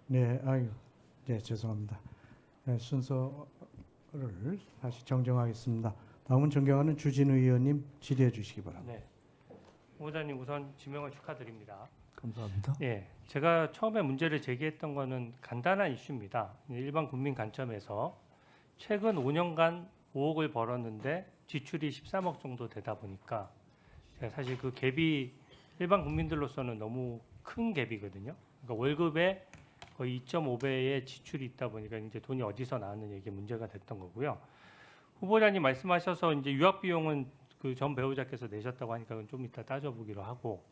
네, 아유, 네, 죄송합니다. 네, 순서를 다시 정정하겠습니다. 다음은 존경하는 주진우 의원님 질의해 주시기 바랍니다. 네, 후보자님 우선 지명을 축하드립니다. 감사합니다. 예, 제가 처음에 문제를 제기했던 거는 간단한 이슈입니다. 일반 국민 관점에서 최근 5년간 5억을 벌었는데 지출이 13억 정도 되다 보니까 제가 사실 그 갭이 일반 국민들로서는 너무 큰 갭이거든요. 그러니까 월급에 거의 2.5배의 지출이 있다 보니까 이제 돈이 어디서 나왔느냐 이게 문제가 됐던 거고요. 후보자님 말씀하셔서 이제 유학 비용은 그 전 배우자께서 내셨다고 하니까 그건 좀 이따 따져보기로 하고,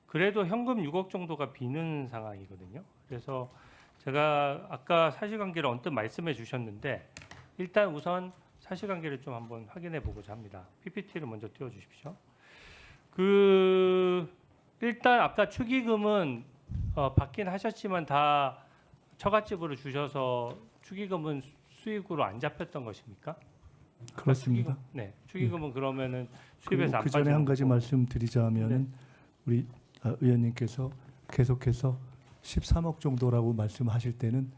그래도 현금 6억 정도가 비는 상황이거든요. 그래서 제가 아까 사실관계를 언뜻 말씀해 주셨는데 일단 우선 사실관계를 좀 한번 확인해 보고자 합니다. PPT를 먼저 띄워 주십시오. 일단 아까 축의금은 받긴 하셨지만 다 처갓집으로 주셔서 축의금은 수익으로 안 잡혔던 것입니까? 그렇습니다. 네, 축의금은 그러면은 수입에서 안 그 전에 빠지는 한 가지 거고. 말씀드리자면은 우리 의원님께서 계속해서 13억 정도라고 말씀하실 때는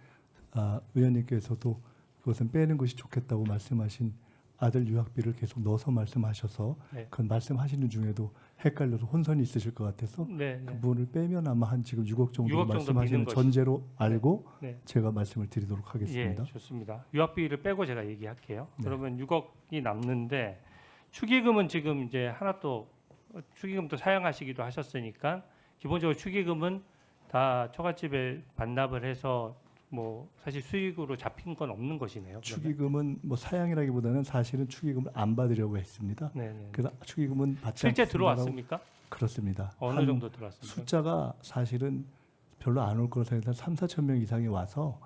의원님께서도 그것은 빼는 것이 좋겠다고 말씀하신 아들 유학비를 계속 넣어서 말씀하셔서 네. 그 말씀하시는 중에도 헷갈려서 혼선이 있으실 것 같아서 네, 그 네. 부분을 빼면 아마 한 지금 6억 정도 6억 정도 말씀하시는 비는 전제로 알고 네. 제가 말씀을 드리도록 하겠습니다. 예, 좋습니다. 유학비를 빼고 제가 얘기할게요. 네. 그러면 6억이 남는데 축의금은 지금 이제 하나 또 축의금도 사용하시기도 하셨으니까 기본적으로 축의금은 다 처갓집에 반납을 해서 뭐 사실 수익으로 잡힌 건 없는 것이네요. 그러면? 축의금은 뭐 사양이라기보다는 사실은 축의금을 안 받으려고 했습니다. 네네. 그래서 축의금은 받지 실제 않습니다라고- 들어왔습니까? 그렇습니다. 어느 한 정도 들어왔습니까? 숫자가 사실은 별로 안 올 거로 생각해서 3,4천 명 이상이 와서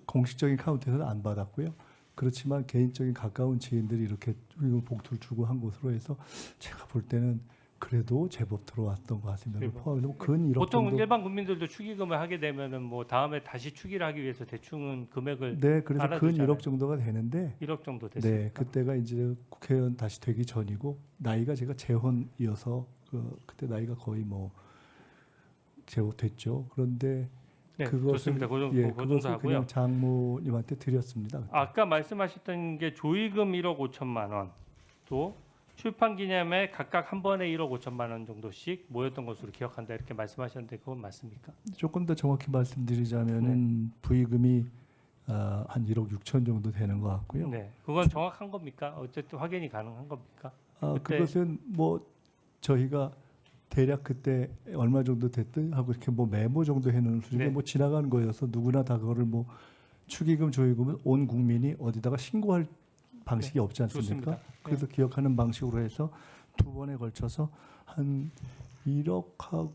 공식적인 카운트에서는 안 받았고요. 그렇지만 개인적인 가까운 지인들이 이렇게 축의금 봉투를 주고 한 것으로 해서 제가 볼 때는 그래도 제법 들어왔던 것 같습니다. 제법. 포함해서 근 1억 보통 정도. 일반 국민들도 축의금을 하게 되면은 뭐 다음에 다시 축의를 하기 위해서 대충은 금액을 네, 그래서 근 알아두잖아요. 1억 정도가 되는데 1억 정도 됐습니다. 네, 그때가 이제 국회의원 다시 되기 전이고 나이가 제가 재혼이어서 그때 나이가 거의 뭐 제법 됐죠. 그런데 네, 그것을 좋습니다. 그 정도, 예, 그 정도 그것을 하고요. 그냥 장모님한테 드렸습니다. 그때. 아까 말씀하셨던 게 조의금 1억 5천만 원, 또 출판 기념에 각각 한 번에 1억 5천만 원 정도씩 모였던 것으로 기억한다 이렇게 말씀하셨는데 그건 맞습니까? 조금 더 정확히 말씀드리자면은 부의금이 한 1억 6천 정도 되는 것 같고요. 네, 그건 정확한 겁니까? 어쨌든 확인이 가능한 겁니까? 그때- 그것은 뭐 저희가 대략 그때 얼마 정도 됐든 하고 이렇게 뭐 메모 정도 해놓은 수준에 네. 뭐 지나간 거여서 누구나 다 그거를 뭐 축의금 조의금은 온 국민이 어디다가 신고할 방식이 없지 않습니까? 좋습니다. 그래서 기억하는 방식으로 해서 두 번에 걸쳐서 한 1억하고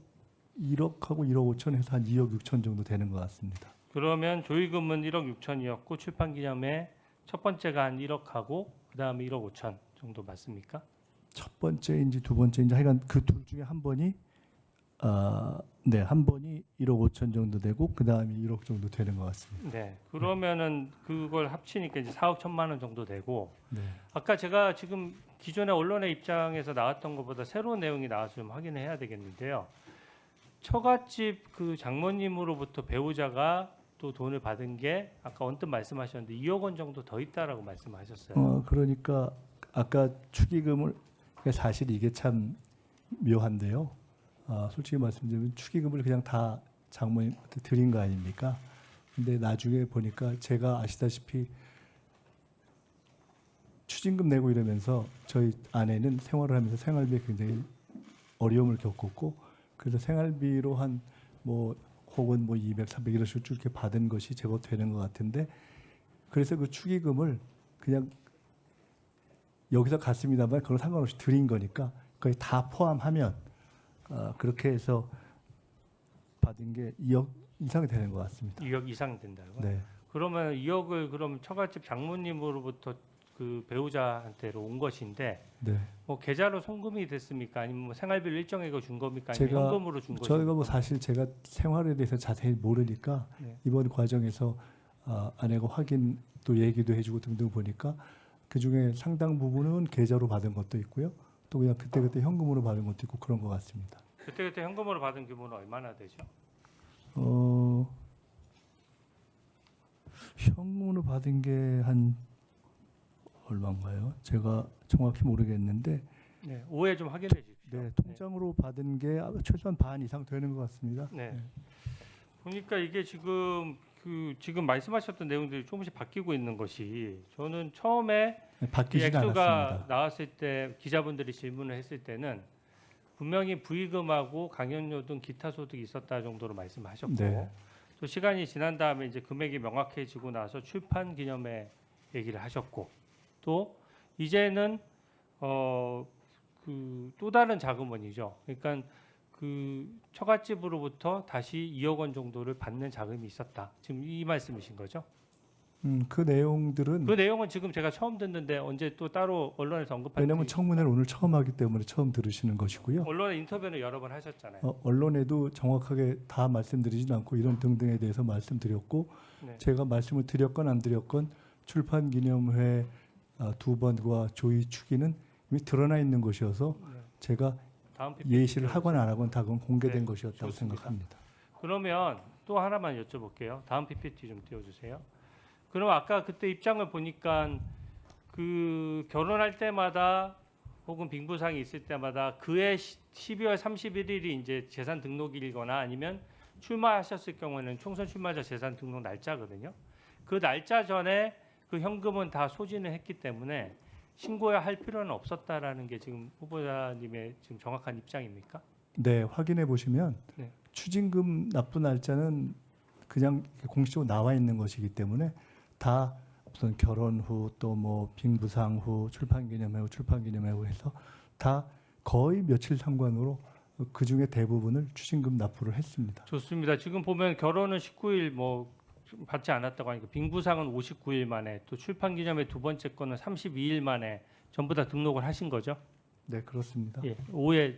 1억 5천 해서 한 2억 6천 정도 되는 것 같습니다. 그러면 조의금은 1억 6천이었고 출판 기념에 첫 번째가 한 1억하고 그 다음에 1억 5천 정도 맞습니까? 첫 번째인지 두 번째인지 하여간 그 둘 중에 한 번이 네, 한 번이 1억 5천 정도 되고 그 다음에 1억 정도 되는 것 같습니다. 네, 그러면은 그걸 합치니까 이제 4억 1천만 원 정도 되고 네. 아까 제가 지금 기존의 언론의 입장에서 나왔던 것보다 새로운 내용이 나와서 좀 확인해야 되겠는데요. 처갓집 그 장모님으로부터 배우자가 또 돈을 받은 게 아까 언뜻 말씀하셨는데 2억 원 정도 더 있다라고 말씀하셨어요. 그러니까 아까 축의금을 사실 이게 참 묘한데요. 솔직히 말씀드리면 축의금을 그냥 다 장모님한테 드린 거 아닙니까? 근데 나중에 보니까 제가 아시다시피 추징금 내고 이러면서 저희 아내는 생활을 하면서 생활비에 굉장히 어려움을 겪었고 그래서 생활비로 한 뭐 혹은 뭐 200, 300 이런 식으로 쭉 이렇게 받은 것이 제법 되는 것 같은데 그래서 그 축의금을 그냥 여기서 갔습니다만 그걸 상관없이 드린 거니까 거의 다 포함하면 그렇게 해서 받은 게 2억 이상이 되는 것 같습니다. 2억 이상 된다고요? 네. 그러면 2억을 그럼 처갓집 장모님으로부터 그 배우자한테로 온 것인데 네. 뭐 계좌로 송금이 됐습니까? 아니면 뭐 생활비를 일정액을 준 겁니까? 아니면 제가 현금으로 준 것입니까? 저희가 뭐 사실 제가 생활에 대해서 자세히 모르니까 네. 이번 과정에서 아내가 확인 또 얘기도 해주고 등등 보니까 그 중에 상당 부분은 계좌로 받은 것도 있고요. 또 그냥 그때그때 현금으로 받은 것도 있고 그런 것 같습니다. 그때 현금으로 받은 규모는 얼마나 되죠? 현금으로 받은 게 한 얼마인가요? 제가 정확히 모르겠는데 네, 오해 좀 확인해 주십시오. 네, 통장으로 받은 게 최소한 반 이상 되는 것 같습니다. 네. 보니까 이게 지금 말씀하셨던 내용들이 조금씩 바뀌고 있는 것이 저는 처음에 네, 이 바뀌진 액수가 않았습니다. 나왔을 때 기자분들이 질문을 했을 때는 분명히 부의금하고 강연료 등 기타 소득이 있었다 정도로 말씀하셨고 네. 또 시간이 지난 다음에 이제 금액이 명확해지고 나서 출판 기념회 얘기를 하셨고 또 이제는 그 또 다른 자금원이죠. 그러니까 그 처갓집으로부터 다시 2억 원 정도를 받는 자금이 있었다. 지금 이 말씀이신 거죠? 그 내용들은 그 내용은 지금 제가 처음 듣는데 언제 또 따로 언론에서 언급할 왜냐하면 청문회를 오늘 처음 하기 때문에 처음 들으시는 것이고요. 언론에 인터뷰를 여러 번 하셨잖아요. 언론에도 정확하게 다 말씀드리진 않고 이런 등등에 대해서 말씀드렸고 네. 제가 말씀을 드렸건 안 드렸건 출판 기념회 두 번과 조의 추기는 이미 드러나 있는 것이어서 네. 제가 다음 PPT 예시를 하건 안 하건 다 그건 공개된 네, 것이었다고 좋습니다. 생각합니다. 그러면 또 하나만 여쭤볼게요. 다음 PPT 좀 띄워주세요. 그럼 아까 그때 입장을 보니까 그 결혼할 때마다 혹은 빙부상이 있을 때마다 그해 12월 31일이 이제 재산 등록일이거나 아니면 출마하셨을 경우에는 총선 출마자 재산 등록 날짜거든요. 그 날짜 전에 그 현금은 다 소진을 했기 때문에 신고해야 할 필요는 없었다라는 게 지금 후보자님의 지금 정확한 입장입니까? 네, 확인해 보시면 네. 추징금 납부 날짜는 그냥 공식적으로 나와 있는 것이기 때문에 다 무슨 결혼 후 또 뭐 빙부상 후 출판기념회 후 출판기념회 후 해서 다 거의 며칠 상관으로 그 중에 대부분을 추징금 납부를 했습니다. 좋습니다. 지금 보면 결혼은 19일 뭐 받지 않았다고 하니까 빙부상은 59일 만에 또 출판기념회 두 번째 거는 32일 만에 전부 다 등록을 하신 거죠? 네, 그렇습니다. 예, 오해